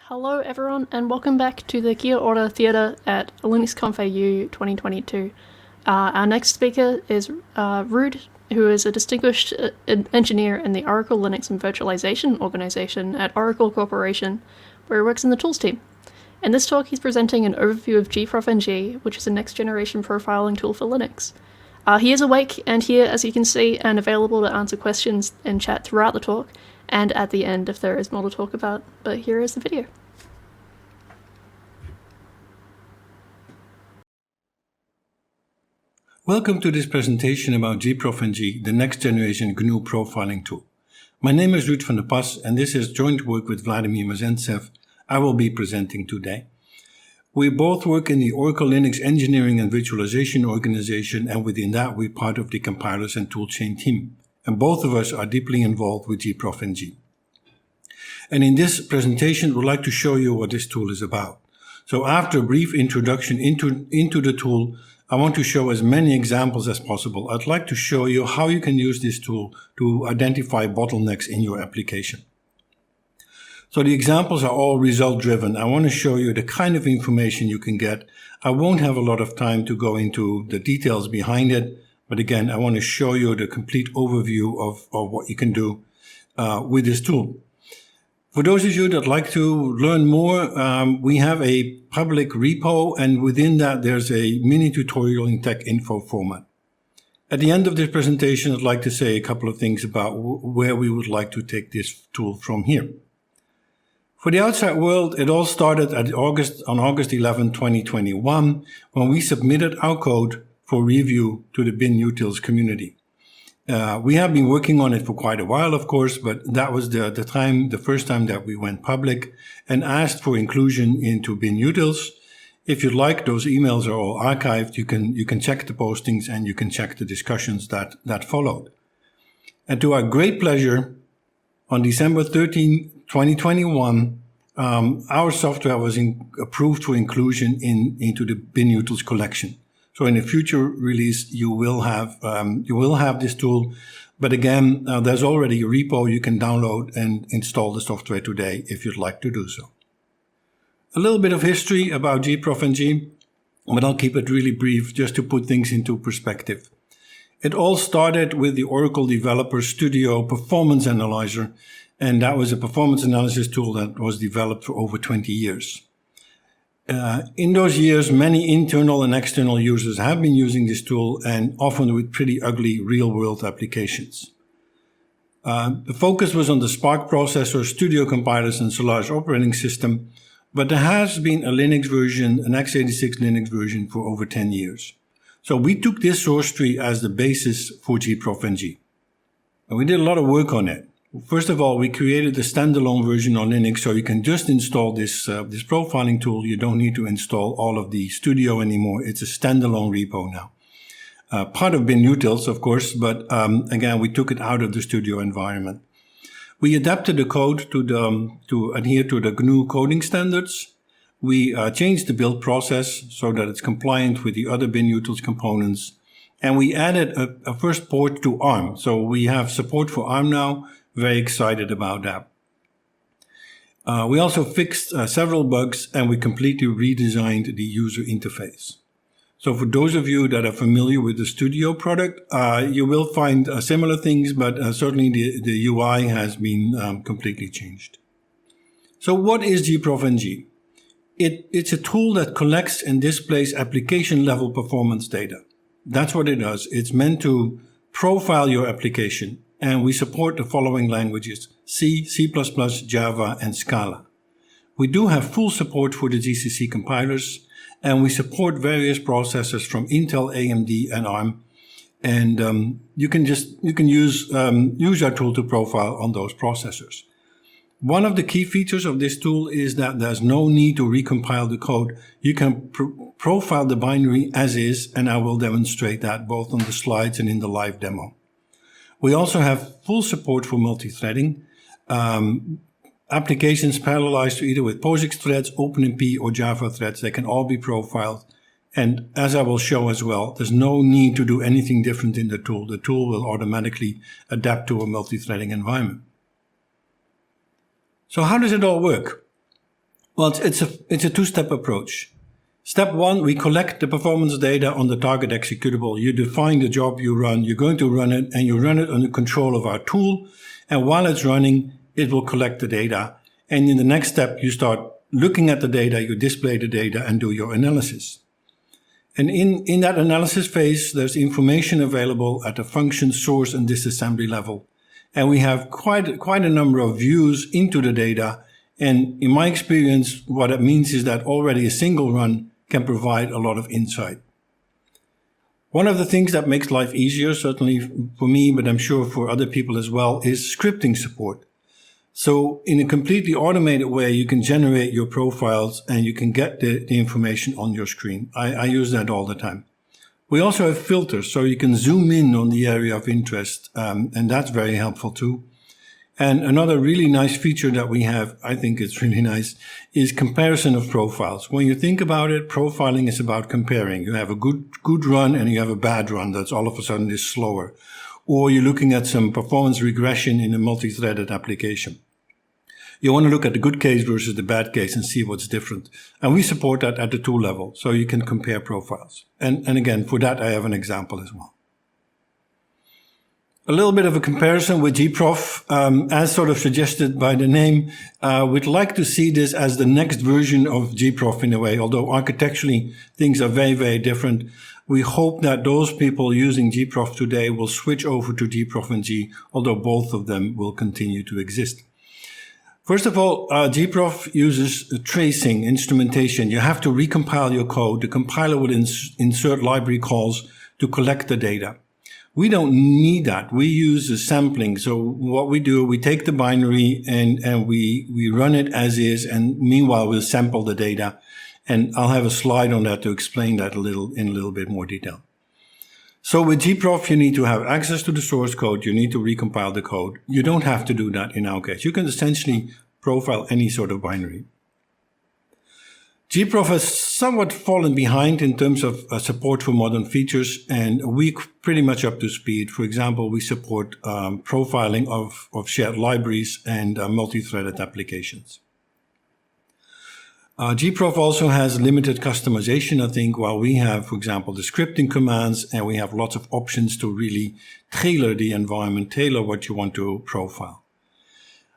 Hello everyone and welcome back to the Gear Order Theatre at linux.conf.au 2022. Our next speaker is Ruud, who is a distinguished engineer in the Oracle Linux and Virtualization organization at Oracle Corporation, where he works in the tools team. In this talk he's presenting an overview of Gprofng, which is a next generation profiling tool for Linux. He is awake and here, as you can see, and available to answer questions in chat throughout the talk, and at the end if there is more to talk about, but here is the video. Welcome to this presentation about Gprofng, the next generation GNU profiling tool. My name is Ruud van der Pas and this is joint work with Vladimir Mazentsev. I will be presenting today. We both work in the Oracle Linux Engineering and Virtualization organization, and within that we're part of the compilers and toolchain team. And both of us are deeply involved with Gprofng. And in this presentation we'd like to show you what this tool is about. So after a brief introduction into the tool, I want to show as many examples as possible. I'd like to show you how you can use this tool to identify bottlenecks in your application. So the examples are all result driven. I want to show you the kind of information you can get. I won't have a lot of time to go into the details behind it, but again, I want to show you the complete overview of what you can do with this tool. For those of you that like to learn more, we have a public repo, and within that there's a mini tutorial in tech info format. At the end of this presentation, I'd like to say a couple of things about where we would like to take this tool from here. For the outside world, it all started on August 11, 2021, when we submitted our code for review to the binutils community. We have been working on it for quite a while, of course, but that was the first time that we went public and asked for inclusion into binutils. If you'd like, those emails are all archived. You can check the postings and you can check the discussions that followed. And to our great pleasure, on December 13, 2021, our software was approved for inclusion into the binutils collection. So in a future release, you will have this tool, but again, there's already a repo you can download and install the software today if you'd like to do so. A little bit of history about Gprofng, but I'll keep it really brief just to put things into perspective. It all started with the Oracle Developer Studio Performance Analyzer, and that was a performance analysis tool that was developed for over 20 years. In those years, many internal and external users have been using this tool, and often with pretty ugly real-world applications. The focus was on the Spark processor, Studio compilers, and Solaris operating system, but there has been a Linux version, an x86 Linux version, for over 10 years. So we took this source tree as the basis for Gprofng. And we did a lot of work on it. First of all, we created a standalone version on Linux, so you can just install this profiling tool. You don't need to install all of the Studio anymore. It's a standalone repo now. Part of binutils, of course, but again, we took it out of the Studio environment. We adapted the code to adhere to the GNU coding standards. We changed the build process so that it's compliant with the other binutils components. And we added a first port to ARM. So we have support for ARM now. Very excited about that. We also fixed several bugs, and we completely redesigned the user interface. So for those of you that are familiar with the Studio product, you will find similar things, but certainly the UI has been completely changed. So what is Gprofng? It's a tool that collects and displays application level performance data. That's what it does. It's meant to profile your application. And we support the following languages: C, C++, Java, and Scala. We do have full support for the GCC compilers, and we support various processors from Intel, AMD, and ARM. And you can use our tool to profile on those processors. One of the key features of this tool is that there's no need to recompile the code. You can profile the binary as is, and I will demonstrate that both on the slides and in the live demo. We also have full support for multithreading. Applications parallelized either with Posix Threads, OpenMP, or Java threads, they can all be profiled. And as I will show as well, there's no need to do anything different in the tool. The tool will automatically adapt to a multithreading environment. So how does it all work? Well, it's a two-step approach. Step one, we collect the performance data on the target executable. You define the job you run, you're going to run it, and you run it under control of our tool. And while it's running, it will collect the data. And in the next step, you start looking at the data, you display the data, and do your analysis. And in that analysis phase, there's information available at the function, source, and disassembly level. And we have quite a number of views into the data. And in my experience, what it means is that already a single run can provide a lot of insight. One of the things that makes life easier, certainly for me, but I'm sure for other people as well, is scripting support. So in a completely automated way, you can generate your profiles and you can get the information on your screen. I use that all the time. We also have filters, so you can zoom in on the area of interest, and that's very helpful too. And another really nice feature that we have, I think it's really nice, is comparison of profiles. When you think about it, profiling is about comparing. You have a good run and you have a bad run that's all of a sudden is slower. Or you're looking at some performance regression in a multi-threaded application. You want to look at the good case versus the bad case and see what's different. And we support that at the tool level, so you can compare profiles. And again, for that, I have an example as well. A little bit of a comparison with gprof, as sort of suggested by the name. We'd like to see this as the next version of gprof in a way, although architecturally things are very, very different. We hope that those people using gprof today will switch over to gprofng, although both of them will continue to exist. First of all, gprof uses tracing instrumentation. You have to recompile your code. The compiler will insert library calls to collect the data. We don't need that. We use a sampling. So what we do, we take the binary and we run it as is, and meanwhile we'll sample the data. And I'll have a slide on that to explain that in a little bit more detail. So with gprof, you need to have access to the source code. You need to recompile the code. You don't have to do that in our case. You can essentially profile any sort of binary. gprof has somewhat fallen behind in terms of support for modern features, and we're pretty much up to speed. For example, we support profiling of shared libraries and multi-threaded applications. Gprof also has limited customization, I think, while we have, for example, the scripting commands, and we have lots of options to really tailor the environment, tailor what you want to profile.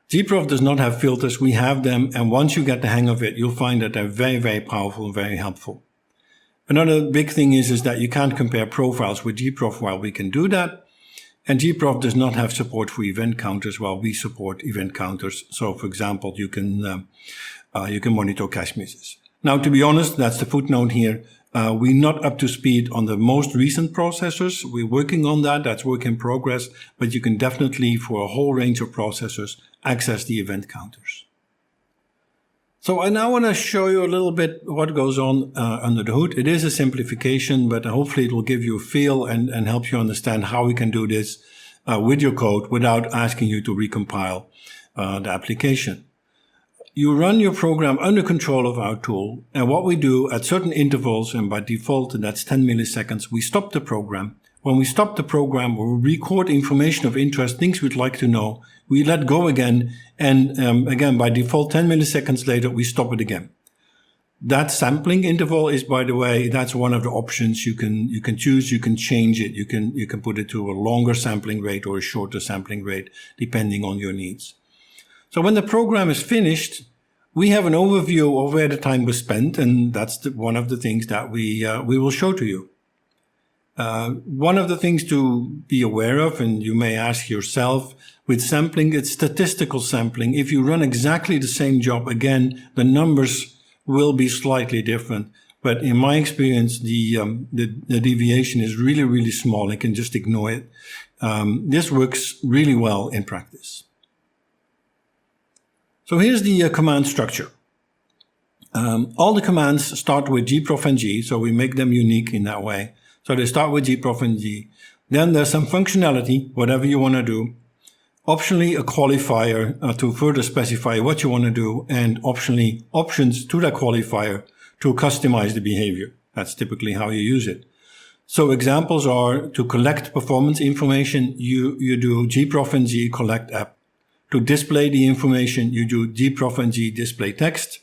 Gprof does not have filters. We have them, and once you get the hang of it, you'll find that they're very, very powerful and very helpful. Another big thing is that you can't compare profiles with gprof while we can do that. And gprof does not have support for event counters while we support event counters. So, for example, you can monitor cache misses. Now, to be honest, that's the footnote here. We're not up to speed on the most recent processors. We're working on that. That's work in progress. But you can definitely, for a whole range of processors, access the event counters. So I now want to show you a little bit what goes on under the hood. It is a simplification, but hopefully it will give you a feel and help you understand how we can do this with your code without asking you to recompile the application. You run your program under control of our tool, and what we do at certain intervals, and by default, and that's 10 milliseconds, we stop the program. When we stop the program, we record information of interest, things we'd like to know. We let go again, and again, by default, 10 milliseconds later, we stop it again. That sampling interval is, by the way, that's one of the options you can choose. You can change it. You can put it to a longer sampling rate or a shorter sampling rate, depending on your needs. So when the program is finished, we have an overview of where the time was spent, and that's one of the things that we will show to you. One of the things to be aware of, and you may ask yourself, with sampling, it's statistical sampling. If you run exactly the same job again, the numbers will be slightly different. But in my experience, the deviation is really, really small. You can just ignore it. This works really well in practice. So here's the command structure. All the commands start with gprofng, so we make them unique in that way. So they start with gprofng. Then there's some functionality, whatever you want to do. Optionally, a qualifier to further specify what you want to do, and optionally, options to that qualifier to customize the behavior. That's typically how you use it. So examples are to collect performance information, you do gprofng collect app. To display the information, you do gprofng display text.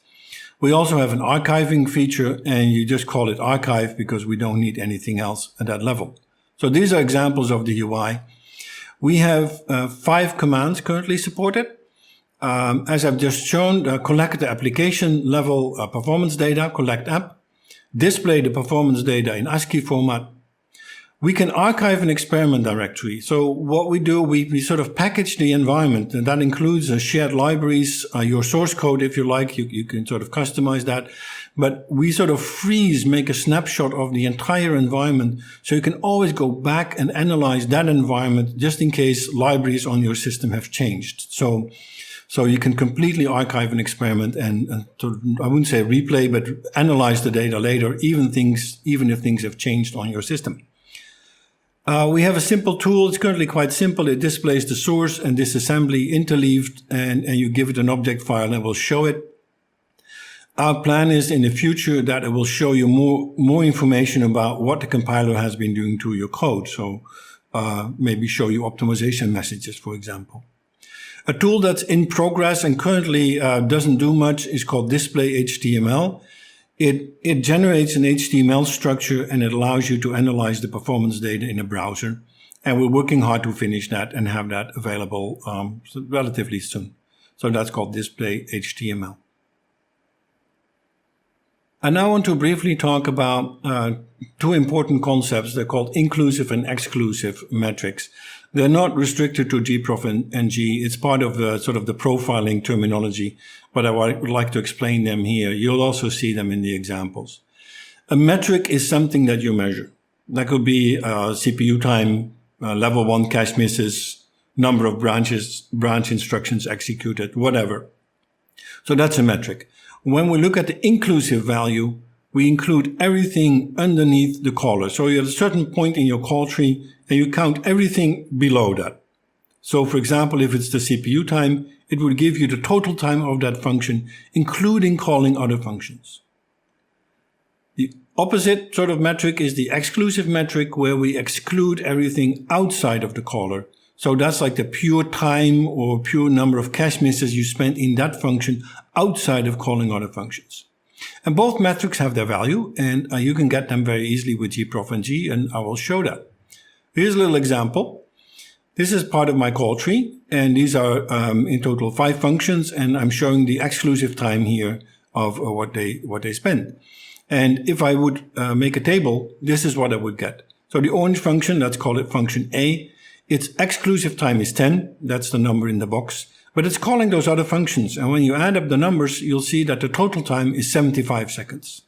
We also have an archiving feature, and you just call it archive because we don't need anything else at that level. So these are examples of the UI. We have 5 commands currently supported. As I've just shown, collect the application level performance data, collect app, display the performance data in ASCII format. We can archive an experiment directory. So what we do, we sort of package the environment, and that includes shared libraries, your source code, if you like, you can sort of customize that. But we sort of make a snapshot of the entire environment, so you can always go back and analyze that environment just in case libraries on your system have changed. So you can completely archive an experiment and I wouldn't say replay, but analyze the data later, even if things have changed on your system. We have a simple tool. It's currently quite simple. It displays the source and disassembly interleaved, and you give it an object file and it will show it. Our plan is in the future that it will show you more information about what the compiler has been doing to your code. So maybe show you optimization messages, for example. A tool that's in progress and currently doesn't do much is called display HTML. It generates an HTML structure and it allows you to analyze the performance data in a browser. And we're working hard to finish that and have that available relatively soon. So that's called display HTML. I now want to briefly talk about 2 important concepts. They're called inclusive and exclusive metrics. They're not restricted to Gprofng. It's part of the sort of the profiling terminology, but I would like to explain them here. You'll also see them in the examples. A metric is something that you measure. That could be CPU time, level 1 cache misses, number of branch instructions executed, whatever. So that's a metric. When we look at the inclusive value, we include everything underneath the caller. So you're at a certain point in your call tree and you count everything below that. So for example, if it's the CPU time, it would give you the total time of that function, including calling other functions. The opposite sort of metric is the exclusive metric, where we exclude everything outside of the caller. So that's like the pure time or pure number of cache misses you spent in that function outside of calling other functions. And both metrics have their value, and you can get them very easily with Gprofng, and I will show that. Here's a little example. This is part of my call tree, and these are in total 5 functions, and I'm showing the exclusive time here of what they spend. And if I would make a table, this is what I would get. So the orange function, let's call it function A, its exclusive time is 10. That's the number in the box. But it's calling those other functions. And when you add up the numbers, you'll see that the total time is 75 seconds.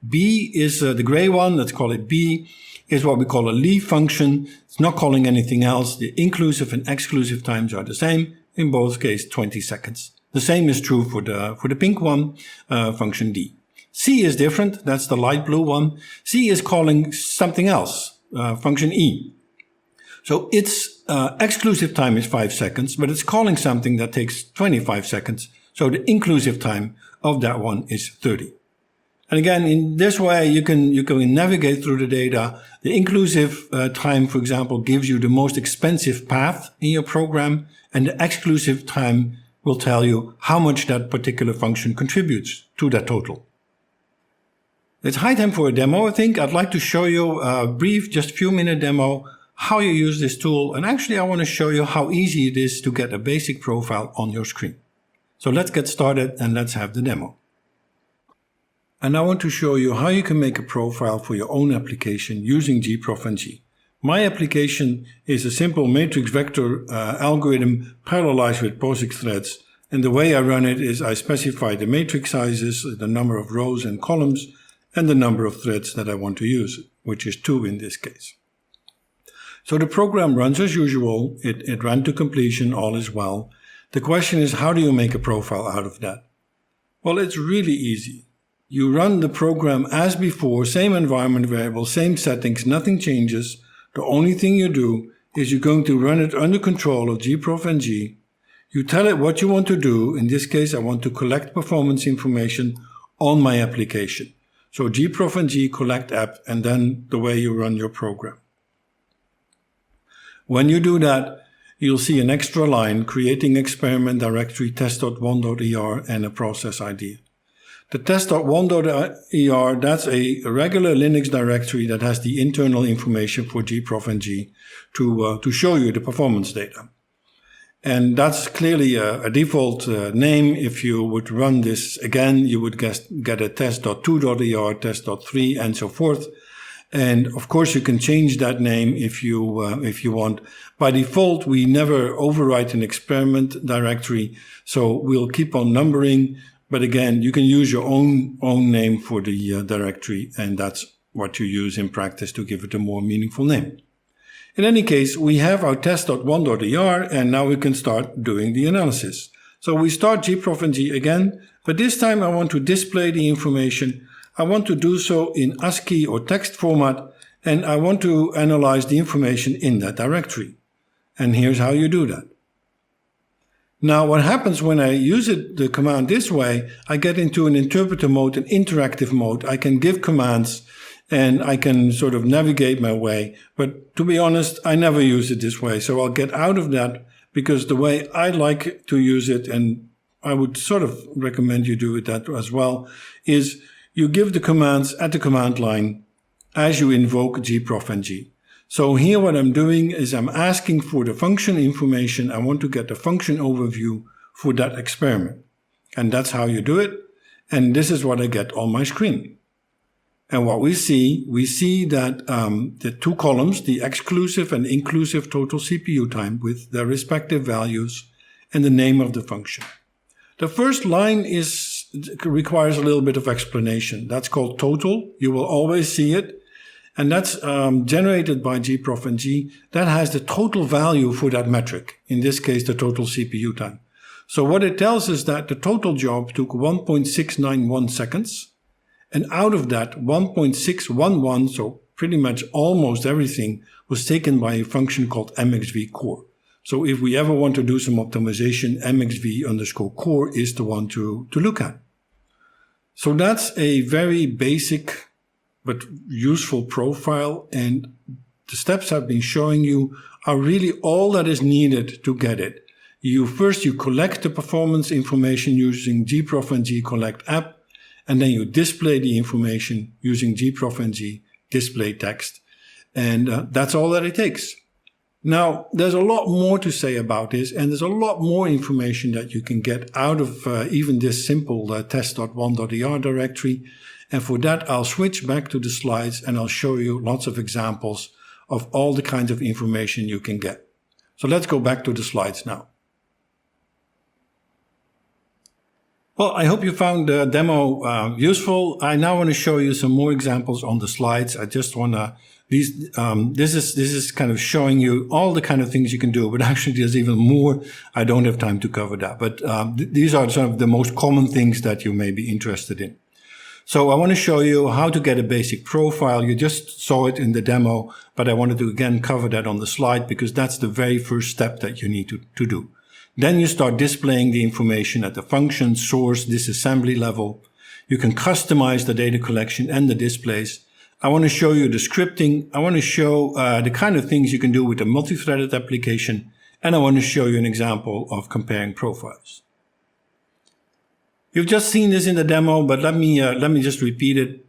B is the gray one. Let's call it B. Is what we call a leave function. It's not calling anything else. The inclusive and exclusive times are the same. In both cases, 20 seconds. The same is true for the pink one, function D. C is different. That's the light blue one. C is calling something else, function E. So its exclusive time is 5 seconds, but it's calling something that takes 25 seconds. So the inclusive time of that one is 30. And again, in this way, you can navigate through the data. The inclusive time, for example, gives you the most expensive path in your program, and the exclusive time will tell you how much that particular function contributes to that total. It's high time for a demo, I think. I'd like to show you a brief, just few minute demo, how you use this tool. And actually, I want to show you how easy it is to get a basic profile on your screen. So let's get started and let's have the demo. And I want to show you how you can make a profile for your own application using Gprofng. My application is a simple matrix vector algorithm parallelized with Posix Threads. And the way I run it is I specify the matrix sizes, the number of rows and columns, and the number of threads that I want to use, which is 2 in this case. So the program runs as usual. It ran to completion, all is well. The question is, how do you make a profile out of that? Well, it's really easy. You run the program as before, same environment variable, same settings, nothing changes. The only thing you do is you're going to run it under control of Gprofng. You tell it what you want to do. In this case, I want to collect performance information on my application. So Gprofng collect app, and then the way you run your program. When you do that, you'll see an extra line creating experiment directory test.1.er and a process ID. The test.1.er, that's a regular Linux directory that has the internal information for gprofng to show you the performance data. And that's clearly a default name. If you would run this again, you would get a test.2.er, test.3, and so forth. And of course, you can change that name if you want. By default, we never overwrite an experiment directory, so we'll keep on numbering. But again, you can use your own name for the directory, and that's what you use in practice to give it a more meaningful name. In any case, we have our test.1.er, and now we can start doing the analysis. So we start gprofng again, but this time I want to display the information. I want to do so in ASCII or text format, and I want to analyze the information in that directory. And here's how you do that. Now, what happens when I use the command this way, I get into an interpreter mode, an interactive mode. I can give commands and I can sort of navigate my way. But to be honest, I never use it this way. So I'll get out of that, because the way I like to use it, and I would sort of recommend you do it that as well, is you give the commands at the command line as you invoke gprofng. So here what I'm doing is I'm asking for the function information. I want to get the function overview for that experiment. And that's how you do it. And this is what I get on my screen. And what we see that the two columns, the exclusive and inclusive total CPU time with their respective values and the name of the function. The first line requires a little bit of explanation. That's called total. You will always see it. And that's generated by gprofng. That has the total value for that metric, in this case, the total CPU time. So what it tells us that the total job took 1.691 seconds. And out of that, 1.611, so pretty much almost everything, was taken by a function called mxv core. So if we ever want to do some optimization, mxv_core is the one to look at. So that's a very basic but useful profile, and the steps I've been showing you are really all that is needed to get it. You collect the performance information using gprofng collect app, and then you display the information using gprofng display text, and that's all that it takes. Now, there's a lot more to say about this, and there's a lot more information that you can get out of even this simple test.1.er directory. And for that, I'll switch back to the slides and I'll show you lots of examples of all the kinds of information you can get. So let's go back to the slides now. Well, I hope you found the demo useful. I now want to show you some more examples on the slides. I just want to, this is kind of showing you all the kind of things you can do, but actually there's even more. I don't have time to cover that, but these are some of the most common things that you may be interested in. So I want to show you how to get a basic profile. You just saw it in the demo, but I wanted to again cover that on the slide because that's the very first step that you need to do. Then you start displaying the information at the function, source, disassembly level. You can customize the data collection and the displays. I want to show you the scripting. I want to show the kind of things you can do with the multi-threaded application. And I want to show you an example of comparing profiles. You've just seen this in the demo, but let me just repeat it.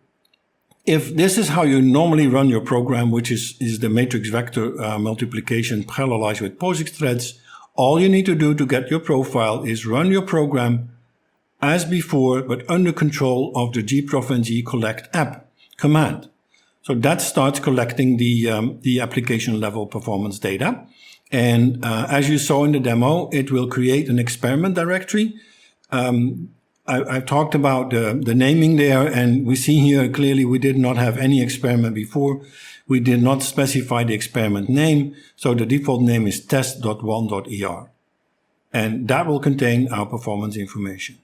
If this is how you normally run your program, which is the matrix vector multiplication parallelized with Posix Threads, all you need to do to get your profile is run your program as before, but under control of the gprofng collect app command. So that starts collecting the application level performance data. And as you saw in the demo, it will create an experiment directory. I've talked about the naming there, and we see here clearly we did not have any experiment before. We did not specify the experiment name, so the default name is test.1.er. And that will contain our performance information.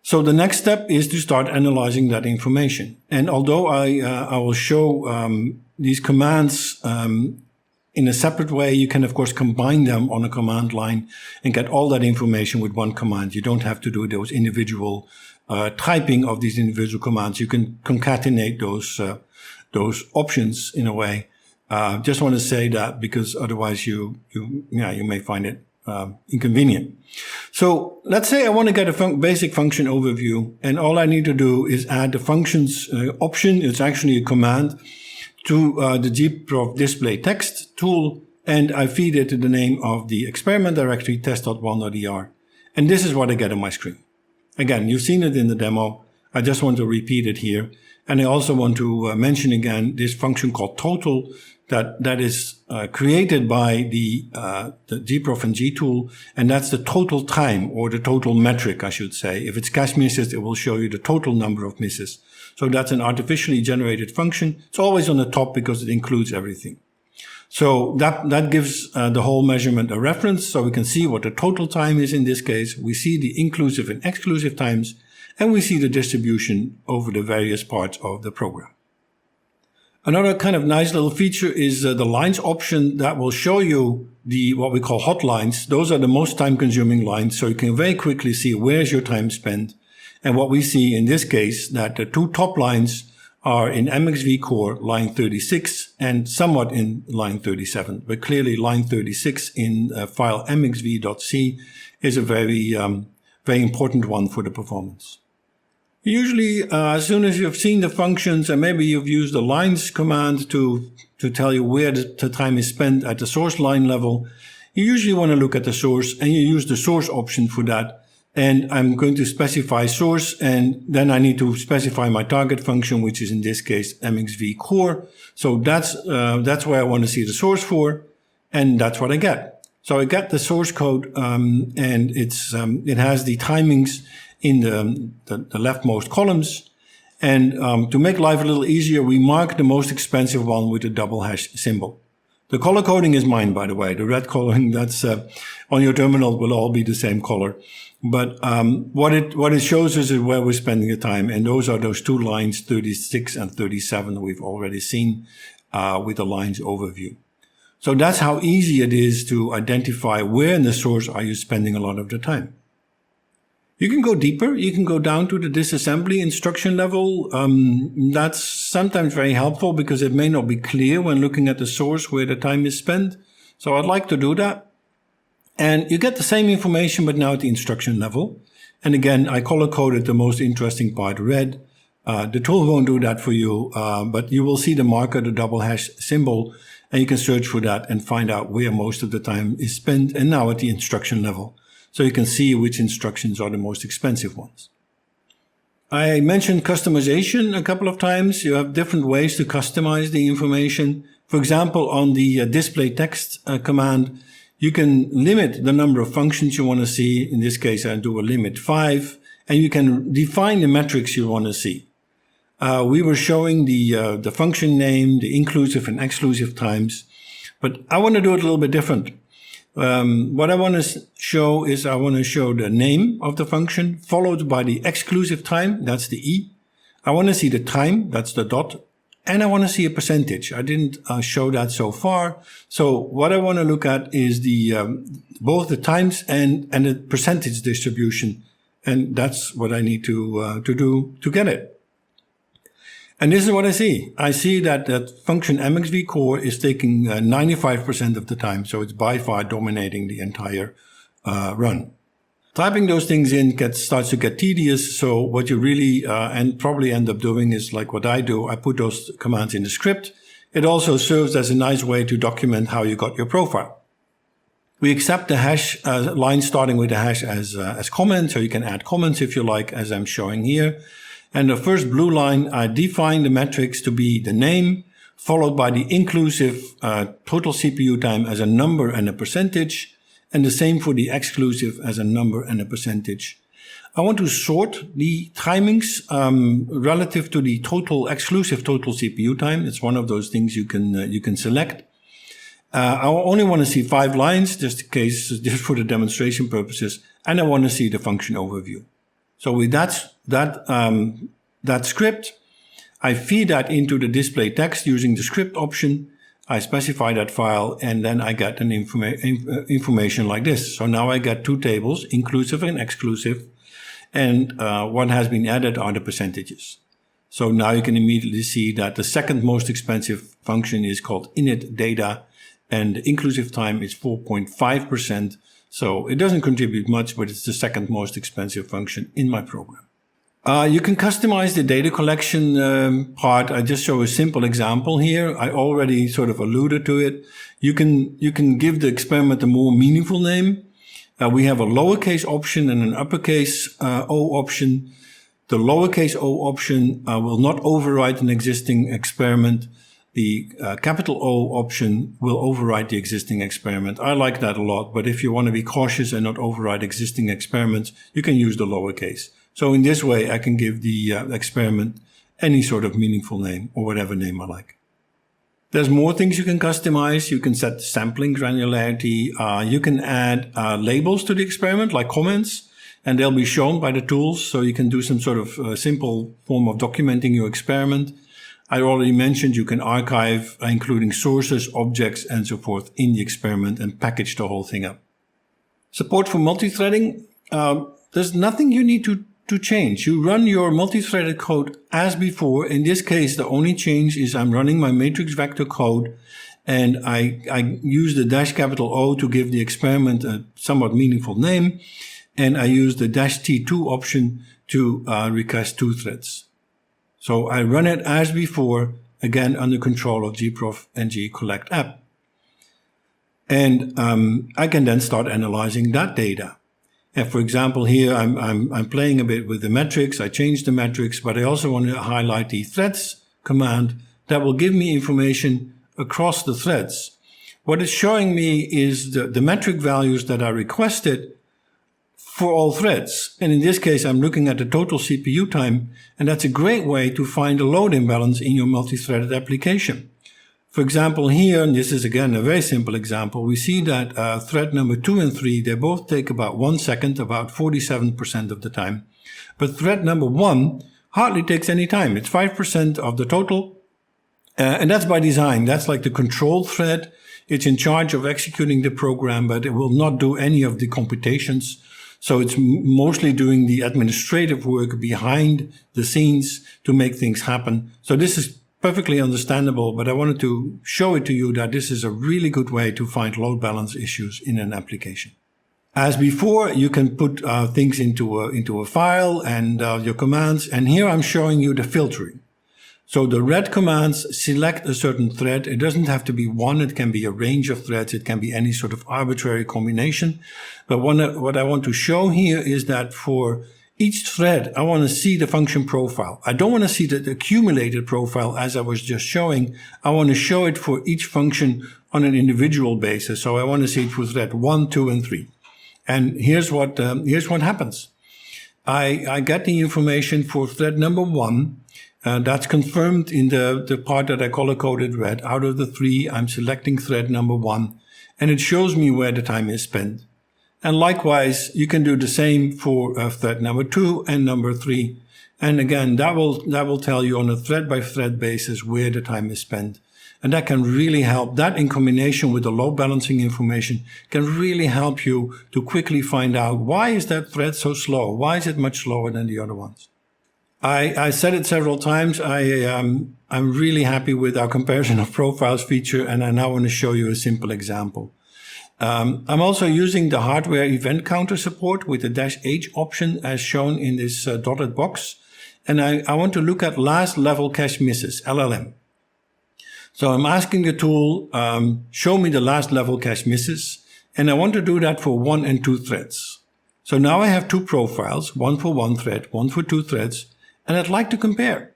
So the next step is to start analyzing that information. And although I will show these commands in a separate way, you can of course combine them on a command line and get all that information with one command. You don't have to do those individual typing of these individual commands. You can concatenate those options in a way. Just want to say that because otherwise you may find it inconvenient. So let's say I want to get a basic function overview, and all I need to do is add the functions option. It's actually a command to the gprof display text tool, and I feed it to the name of the experiment directory test.1.er. And this is what I get on my screen. Again, you've seen it in the demo. I just want to repeat it here. And I also want to mention again this function called total that is created by the Gprofng tool, and that's the total time, or the total metric, I should say. If it's cache misses, it will show you the total number of misses. So that's an artificially generated function. It's always on the top because it includes everything. So that gives the whole measurement a reference, so we can see what the total time is in this case. We see the inclusive and exclusive times, and we see the distribution over the various parts of the program. Another kind of nice little feature is the lines option that will show you what we call hot lines. Those are the most time-consuming lines, so you can very quickly see where's your time spent. And what we see in this case, that the two top lines are in MXV core line 36 and somewhat in line 37. But clearly line 36 in file mxv.c is a very important one for the performance. Usually, as soon as you've seen the functions and maybe you've used the lines command to tell you where the time is spent at the source line level, you usually want to look at the source, and you use the source option for that. And I'm going to specify source, and then I need to specify my target function, which is in this case mxv core. So that's where I want to see the source for, and that's what I get. So I get the source code, and it has the timings in the leftmost columns. And to make life a little easier, we mark the most expensive one with a double hash symbol. The color coding is mine, by the way. The red coloring that's on your terminal will all be the same color. But what it shows us is where we're spending the time, and those are those two lines, 36 and 37, we've already seen with the lines overview. So that's how easy it is to identify where in the source are you spending a lot of the time. You can go deeper. You can go down to the disassembly instruction level. That's sometimes very helpful because it may not be clear when looking at the source where the time is spent. So I'd like to do that. And you get the same information, but now at the instruction level. And again, I color-coded the most interesting part red. The tool won't do that for you, but you will see the marker, the double hash symbol, and you can search for that and find out where most of the time is spent, and now at the instruction level. So you can see which instructions are the most expensive ones. I mentioned customization a couple of times. You have different ways to customize the information. For example, on the display text command, you can limit the number of functions you want to see. In this case, I do a limit 5, and you can define the metrics you want to see. We were showing the function name, the inclusive and exclusive times, but I want to do it a little bit different. What I want to show is I want to show the name of the function followed by the exclusive time, that's the E. I want to see the time, that's the dot, and I want to see a percentage. I didn't show that so far. So what I want to look at is both the times and the percentage distribution, and that's what I need to do to get it. And this is what I see. I see that function mxv core is taking 95% of the time, so it's by far dominating the entire run. Typing those things in starts to get tedious, so what you really and probably end up doing is like what I do. I put those commands in the script. It also serves as a nice way to document how you got your profile. We accept the hash line starting with the hash as comment, so you can add comments if you like, as I'm showing here. And the first blue line, I define the metrics to be the name, followed by the inclusive total CPU time as a number and a percentage, and the same for the exclusive as a number and a percentage. I want to sort the timings relative to the exclusive total CPU time. It's one of those things you can select. I only want to see 5 lines, just for the demonstration purposes, and I want to see the function overview. So with that script, I feed that into the display text using the script option. I specify that file, and then I get an information like this. So now I get 2 tables, inclusive and exclusive, and what has been added are the percentages. So now you can immediately see that the second most expensive function is called init data, and the inclusive time is 4.5%. So it doesn't contribute much, but it's the second most expensive function in my program. You can customize the data collection part. I just show a simple example here. I already sort of alluded to it. You can give the experiment a more meaningful name. We have a lowercase option and an uppercase O option. The lowercase o option will not override an existing experiment. The capital O option will override the existing experiment. I like that a lot, but if you want to be cautious and not override existing experiments, you can use the lowercase. So in this way, I can give the experiment any sort of meaningful name or whatever name I like. There's more things you can customize. You can set sampling granularity. You can add labels to the experiment, like comments, and they'll be shown by the tools. So you can do some sort of simple form of documenting your experiment. I already mentioned you can archive, including sources, objects, and so forth in the experiment and package the whole thing up. Support for multithreading. There's nothing you need to change. You run your multi-threaded code as before. In this case, the only change is I'm running my matrix vector code, and I use the -O to give the experiment a somewhat meaningful name, and I use the -T2 option to request 2 threads. So I run it as before, again under control of gprof and gcollect app. And I can then start analyzing that data. And for example, here I'm playing a bit with the metrics. I changed the metrics, but I also want to highlight the threads command that will give me information across the threads. What it's showing me is the metric values that I requested for all threads. And in this case, I'm looking at the total CPU time, and that's a great way to find a load imbalance in your multi-threaded application. For example, here, and this is again a very simple example, we see that thread number 2 and 3, they both take about 1 second, about 47% of the time. But thread number 1 hardly takes any time. It's 5% of the total. And that's by design. That's like the control thread. It's in charge of executing the program, but it will not do any of the computations. So it's mostly doing the administrative work behind the scenes to make things happen. So this is perfectly understandable, but I wanted to show it to you that this is a really good way to find load balance issues in an application. As before, you can put things into a file and your commands, and here I'm showing you the filtering. So the red commands select a certain thread. It doesn't have to be one, it can be a range of threads, it can be any sort of arbitrary combination. But what I want to show here is that for each thread, I want to see the function profile. I don't want to see the accumulated profile as I was just showing. I want to show it for each function on an individual basis. So I want to see it for thread 1, 2, and 3. And here's what happens. I get the information for thread number 1. That's confirmed in the part that I color-coded red. Out of the 3, I'm selecting thread number 1, and it shows me where the time is spent. And likewise, you can do the same for thread number 2 and number 3. And again, that will tell you on a thread-by-thread basis where the time is spent. And that can really help. That in combination with the load balancing information can really help you to quickly find out, why is that thread so slow? Why is it much slower than the other ones? I said it several times. I'm really happy with our comparison of profiles feature, and I now want to show you a simple example. I'm also using the hardware event counter support with the -H option as shown in this dotted box. And I want to look at last level cache misses, LLM. So I'm asking the tool, show me the last level cache misses. And I want to do that for 1 and 2 threads. So now I have 2 profiles, one for 1 thread, one for 2 threads, and I'd like to compare.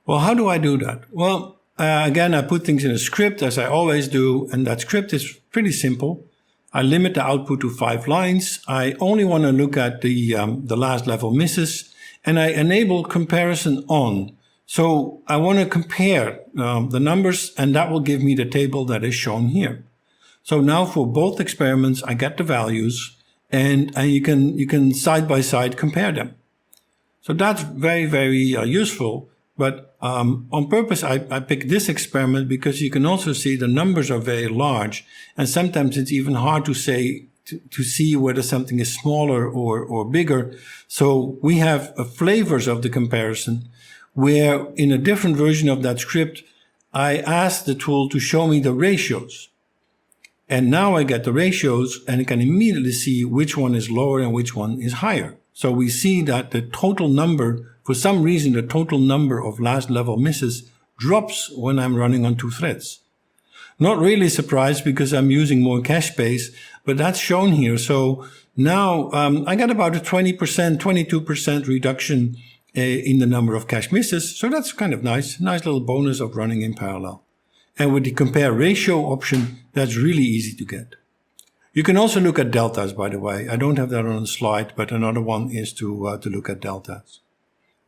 Well, how do I do that? Well, again, I put things in a script as I always do, and that script is pretty simple. I limit the output to 5 lines. I only want to look at the last level misses, and I enable comparison on. So I want to compare the numbers, and that will give me the table that is shown here. So now for both experiments, I get the values, and you can side by side compare them. So that's very, very useful. But on purpose, I picked this experiment because you can also see the numbers are very large. And sometimes it's even hard to say, to see whether something is smaller or bigger. So we have flavors of the comparison where in a different version of that script, I asked the tool to show me the ratios. And now I get the ratios and I can immediately see which one is lower and which one is higher. So we see that the total number, for some reason, the total number of last level misses drops when I'm running on 2 threads. Not really surprised because I'm using more cache space, but that's shown here. So now I got about a 20%, 22% reduction in the number of cache misses. So that's kind of nice little bonus of running in parallel. And with the compare ratio option, that's really easy to get. You can also look at deltas, by the way. I don't have that on the slide, but another one is to look at deltas.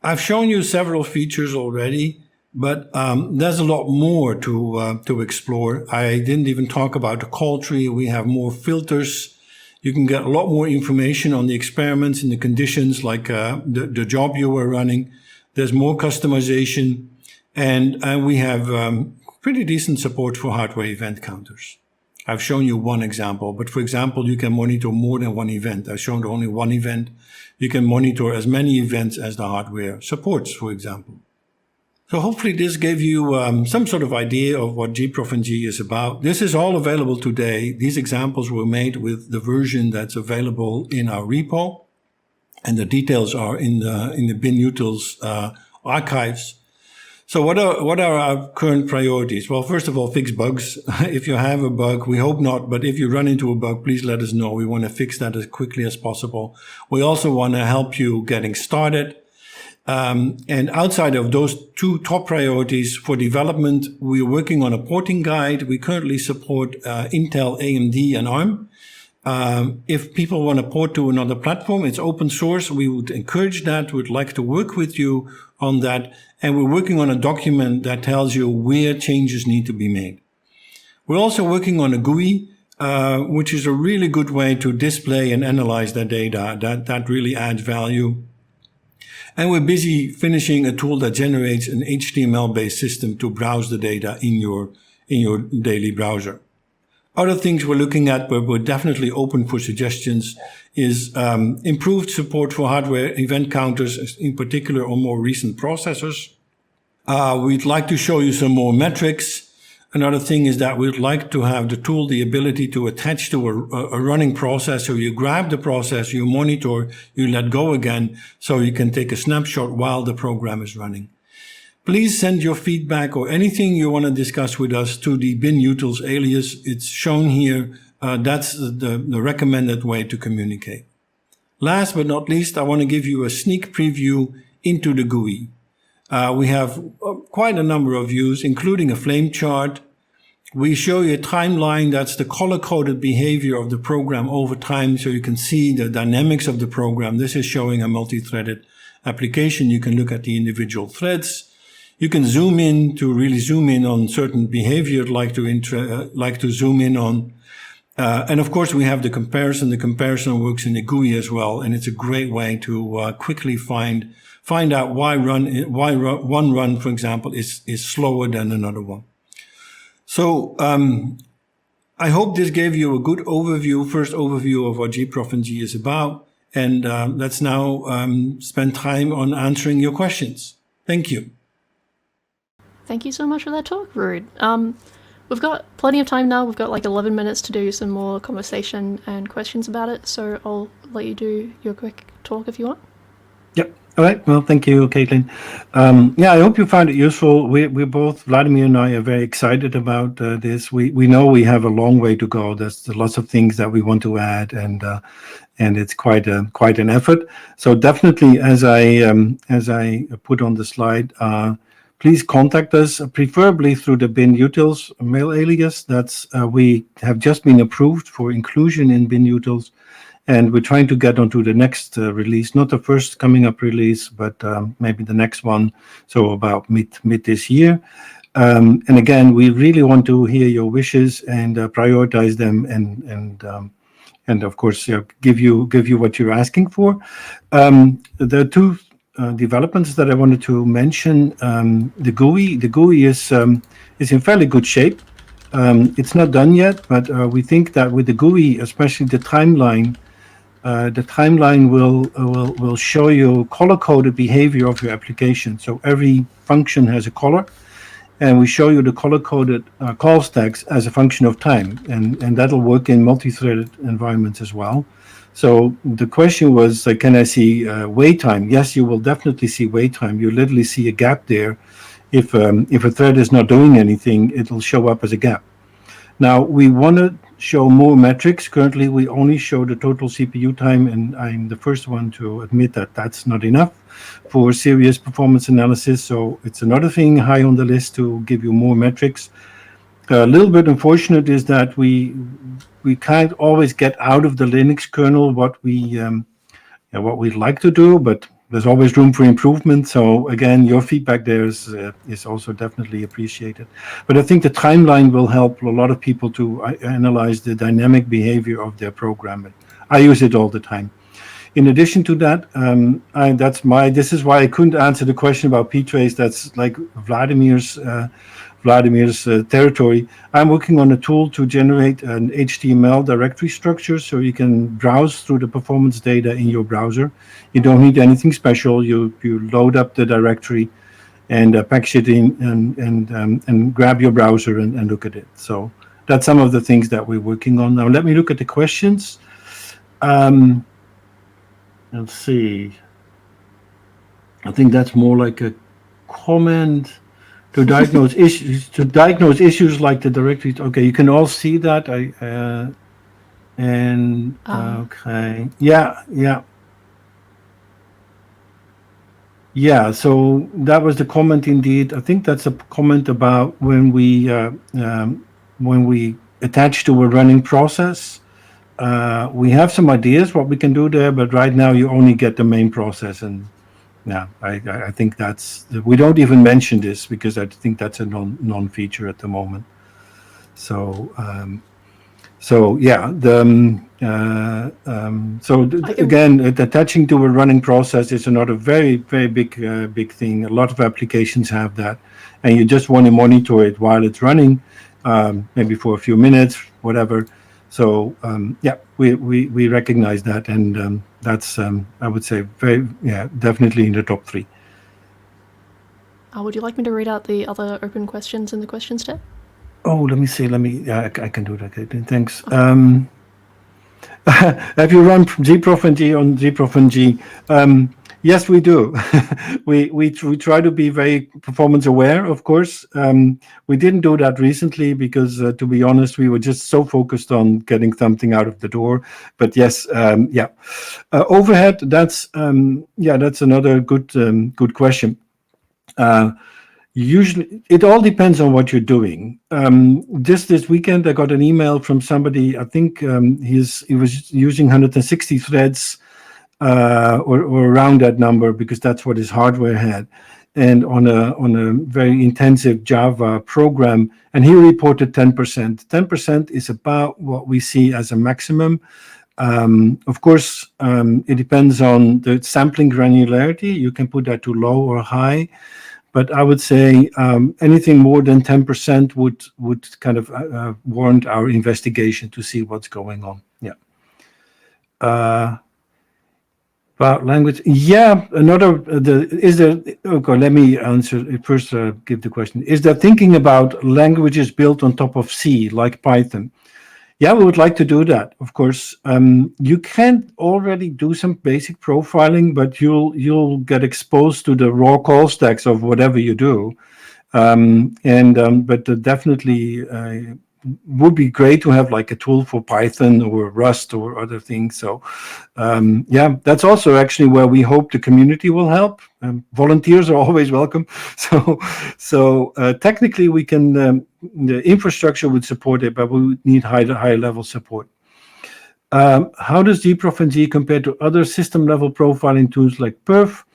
I've shown you several features already, but there's a lot more to explore. I didn't even talk about the call tree. We have more filters. You can get a lot more information on the experiments and the conditions, like the job you were running. There's more customization, and we have pretty decent support for hardware event counters. I've shown you one example, but for example, you can monitor more than one event. I've shown only one event. You can monitor as many events as the hardware supports, for example. So hopefully this gave you some sort of idea of what Gprofng is about. This is all available today. These examples were made with the version that's available in our repo, and the details are in the binutils archives. So what are our current priorities? Well, first of all, fix bugs. If you have a bug, we hope not, but if you run into a bug, please let us know. We want to fix that as quickly as possible. We also want to help you getting started. And outside of those 2 top priorities for development, we're working on a porting guide. We currently support Intel, AMD, and ARM. If people want to port to another platform, it's open source. We would encourage that. We'd like to work with you on that. And we're working on a document that tells you where changes need to be made. We're also working on a GUI, which is a really good way to display and analyze the data. That really adds value. And we're busy finishing a tool that generates an HTML-based system to browse the data in your daily browser. Other things we're looking at, but we're definitely open for suggestions, is improved support for hardware event counters, in particular on more recent processors. We'd like to show you some more metrics. Another thing is that we'd like to have the tool the ability to attach to a running process. So you grab the process, you monitor, you let go again, so you can take a snapshot while the program is running. Please send your feedback or anything you want to discuss with us to the binutils alias. It's shown here. That's the recommended way to communicate. Last but not least, I want to give you a sneak preview into the GUI. We have quite a number of views, including a flame chart. We show you a timeline. That's the color-coded behavior of the program over time, so you can see the dynamics of the program. This is showing a multi-threaded application. You can look at the individual threads. You can zoom in to really zoom in on certain behavior you'd like to zoom in on. And of course, we have the comparison. The comparison works in the GUI as well, and it's a great way to quickly find out why one run, for example, is slower than another one. So I hope this gave you a good first overview of what Gprofng is about. And let's now spend time on answering your questions. Thank you. Thank you so much for that talk, Ruud. We've got plenty of time now. We've got like 11 minutes to do some more conversation and questions about it. So I'll let you do your quick talk if you want. Yep. All right. Well, thank you, Caitlin. Yeah, I hope you found it useful. We're both, Vladimir and I, are very excited about this. We know we have a long way to go. There's lots of things that we want to add, and it's quite an effort. So definitely, as I put on the slide, please contact us, preferably through the binutils mail alias. That's we have just been approved for inclusion in binutils, and we're trying to get onto the next release, not the first coming up release, but maybe the next one. So about mid this year. And again, we really want to hear your wishes and prioritize them, and of course give you what you're asking for. There are two developments that I wanted to mention. The GUI is in fairly good shape. It's not done yet, but we think that with the GUI, especially the timeline will show you color-coded behavior of your application. So every function has a color, and we show you the color-coded call stacks as a function of time, and that'll work in multi-threaded environments as well. So the question was, can I see wait time? Yes, you will definitely see wait time. You literally see a gap there. If a thread is not doing anything, it'll show up as a gap. Now, we want to show more metrics. Currently, we only show the total CPU time, and I'm the first one to admit that that's not enough for serious performance analysis. So it's another thing high on the list to give you more metrics. A little bit unfortunate is that we can't always get out of the Linux kernel what we'd like to do, but there's always room for improvement. So again, your feedback there is also definitely appreciated. But I think the timeline will help a lot of people to analyze the dynamic behavior of their program. I use it all the time. In addition to that, this is why I couldn't answer the question about ptrace. That's like Vladimir's territory. I'm working on a tool to generate an HTML directory structure so you can browse through the performance data in your browser. You don't need anything special. You load up the directory and package it in and grab your browser and look at it. So that's some of the things that we're working on. Now let me look at the questions. Let's see. I think that's more like a comment. To diagnose issues like the directory. Okay, you can all see that. Okay, yeah. So that was the comment indeed. I think that's a comment about when we attach to a running process. We have some ideas what we can do there, but right now you only get the main process, and yeah, I think we don't even mention this because I think that's a non-feature at the moment. So yeah, again, attaching to a running process is another very big thing. A lot of applications have that, and you just want to monitor it while it's running, maybe for a few minutes, whatever. So yeah, we recognize that, and that's I would say definitely in the top 3. Would you like me to read out the other open questions in the questions tab? Oh, let me see. I can do that. Okay, thanks. Okay. Have you run Gprofng on Gprofng? Yes, we do. we try to be very performance aware, of course. We didn't do that recently because, to be honest, we were just so focused on getting something out of the door. But yes, yeah. Overhead. That's another good question. Usually, it all depends on what you're doing. Just this weekend, I got an email from somebody. I think he was using 160 threads. Or around that number, because that's what his hardware had, and on a very intensive Java program, and he reported 10%. 10% is about what we see as a maximum. Of course, it depends on the sampling granularity. You can put that to low or high, but I would say anything more than 10% would kind of warrant our investigation to see what's going on. Yeah. About language, yeah. Okay, let me answer it first. Give the question. Is there thinking about languages built on top of C, like Python? Yeah, we would like to do that, of course. You can already do some basic profiling, but you'll get exposed to the raw call stacks of whatever you do. But definitely would be great to have like a tool for Python or Rust or other things. So yeah, that's also actually where we hope the community will help. Volunteers are always welcome. So technically we can, the infrastructure would support it, but we would need high level support. How does Gprofng compare to other system level profiling tools like perf?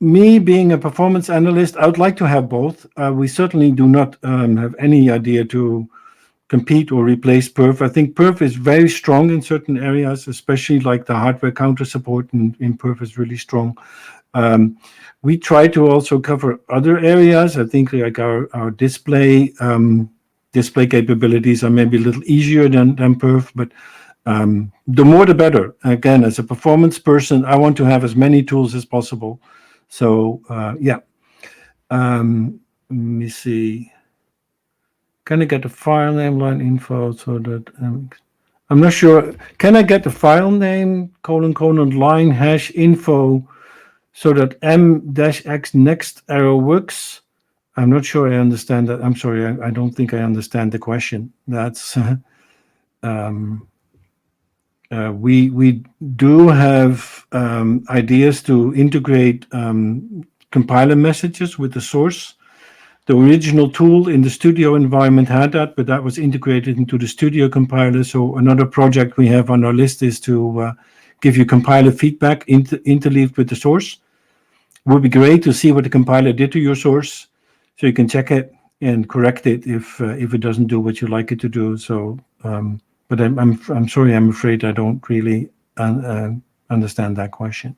Me being a performance analyst, I would like to have both. We certainly do not have any idea to compete or replace perf. I think perf is very strong in certain areas, especially like the hardware counter support in perf is really strong. We try to also cover other areas. I think like our display capabilities are maybe a little easier than perf, but the more the better. Again, as a performance person, I want to have as many tools as possible. So yeah. me see. Can I get the file name line info so that I'm not sure. Can I get the file name ;:line hash info so that m-x next arrow works? I'm not sure I understand that. I'm sorry, I don't think I understand the question. That's we do have ideas to integrate compiler messages with the source. The original tool in the Studio environment had that, but that was integrated into the Studio compiler. So another project we have on our list is to give you compiler feedback interleaved with the source. It would be great to see what the compiler did to your source, so you can check it and correct it if it doesn't do what you like it to do. So, but I'm sorry, I'm afraid I don't really understand that question.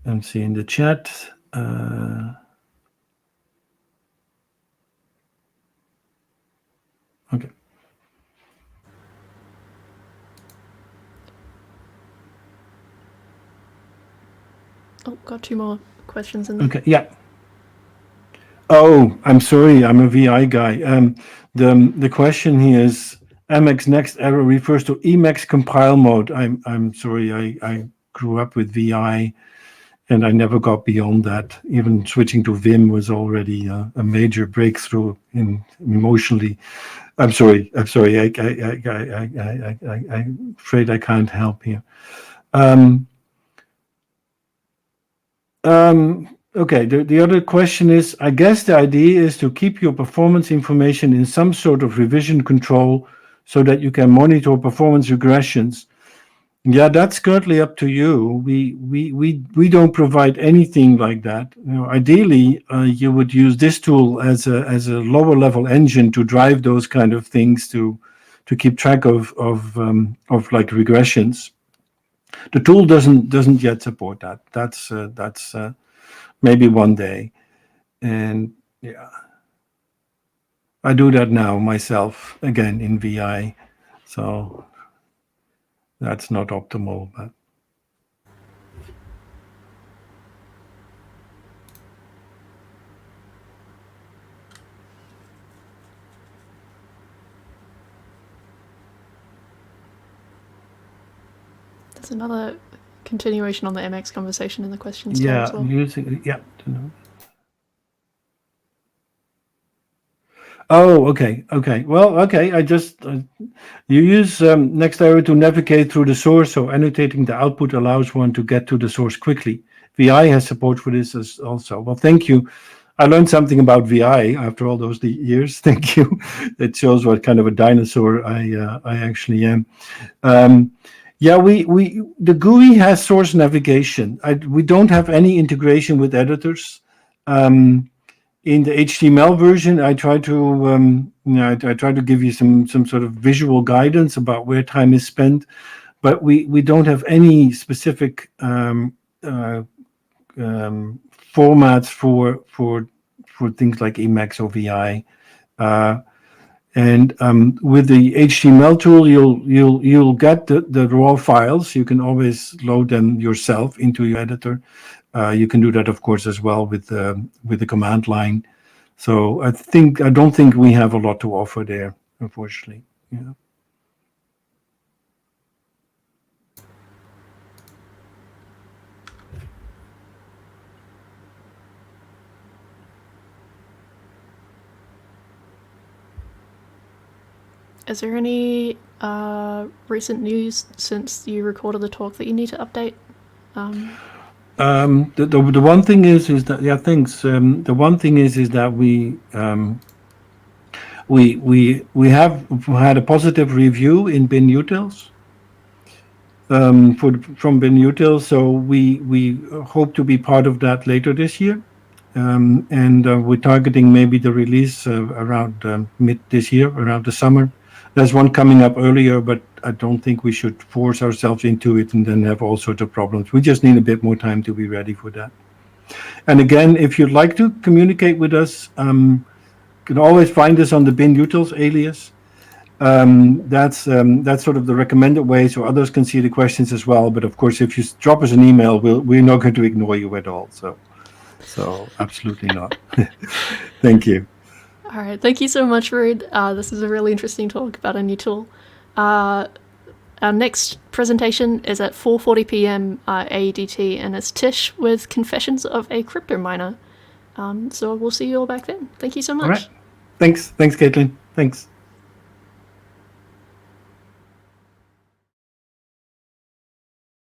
And see in the chat. Okay. Oh, got 2 more questions in there. Okay, yeah. Oh, I'm sorry, I'm a VI guy. The question here is emacs next error refers to Emacs compile mode. I'm sorry, I grew up with VI and I never got beyond that. Even switching to Vim was already a major breakthrough in emotionally. I'm sorry. I'm afraid I can't help here. Okay, the other question is, I guess the idea is to keep your performance information in some sort of revision control so that you can monitor performance regressions. Yeah, that's currently up to you. We don't provide anything like that. You know, ideally, you would use this tool as a lower level engine to drive those kind of things to keep track of like regressions. The tool doesn't yet support that. That's maybe one day, and yeah, I do that now myself again in VI, so. That's not optimal, but there's another continuation on the Emacs conversation in the questions tab as well. Yeah. Oh, okay. Well, okay. I just you use next arrow to navigate through the source, so annotating the output allows one to get to the source quickly. VI has support for this as also. Well, thank you. I learned something about VI after all those years. Thank you. It shows what kind of a dinosaur I actually am. Yeah, the GUI has source navigation. We don't have any integration with editors. In the HTML version, I try to I try to give you some sort of visual guidance about where time is spent, but we don't have any specific formats for things like Emacs or VI. And with the HTML tool, you'll get the raw files. You can always load them yourself into your editor. You can do that, of course, as well with the command line. So I don't think we have a lot to offer there, unfortunately. Yeah. Is there any recent news since you recorded the talk that you need to update? The one thing is that the one thing is that we have had a positive review in bin utils from bin utils, so we hope to be part of that later this year, and we're targeting maybe the release around mid this year, around the summer. There's one coming up earlier, but I don't think we should force ourselves into it and then have all sorts of problems. We just need a bit more time to be ready for that. And again, if you'd like to communicate with us, you can always find us on the bin utils alias. That's sort of the recommended way, so others can see the questions as well. But of course, if you drop us an email, we're not going to ignore you at all. So So absolutely not. Thank you. All right, thank you so much, Ruud. This is a really interesting talk about a new tool. Our next presentation is at 4:40 p.m. AEDT, and it's Tish with Confessions of a Crypto Miner. So we'll see you all back then. Thank you so much. All right. Thanks, Caitlin. Thanks.